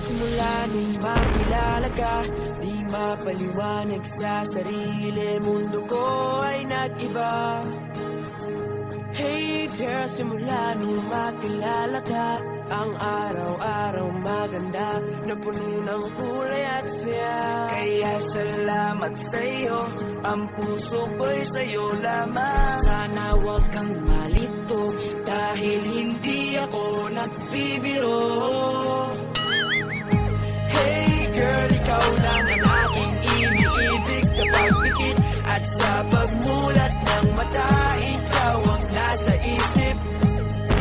simula nung makilala ka, di mapaliwanag sa sarili, mundo ko ay nag-iba. Hey girl, simula nung makilala ka, ang araw-araw maganda, na puno ng kulay at saya. Kaya salamat sa'yo, ang puso ko'y sa'yo lamang. Sana wag kang malito, dahil hindi ako nagbibiro. Hey girl, ikaw lang ang aking iniibig, sa pagpikit at sa pagmulat ng mata, ikaw ang nasa isip.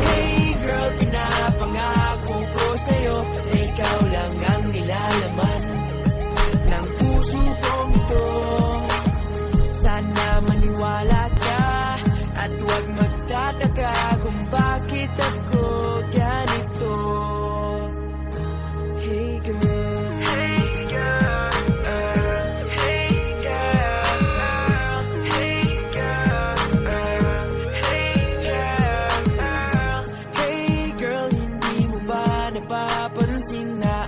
Hey girl, pinapangako ko sa'yo, na ikaw lang ang nilalaman ng puso kong ito. Sana maniwala ka at huwag magtataka kung bakit ako ganito. Hey girl, hey girl, hey girl, hey girl, hey girl, hey girl, hindi mo ba napapansin na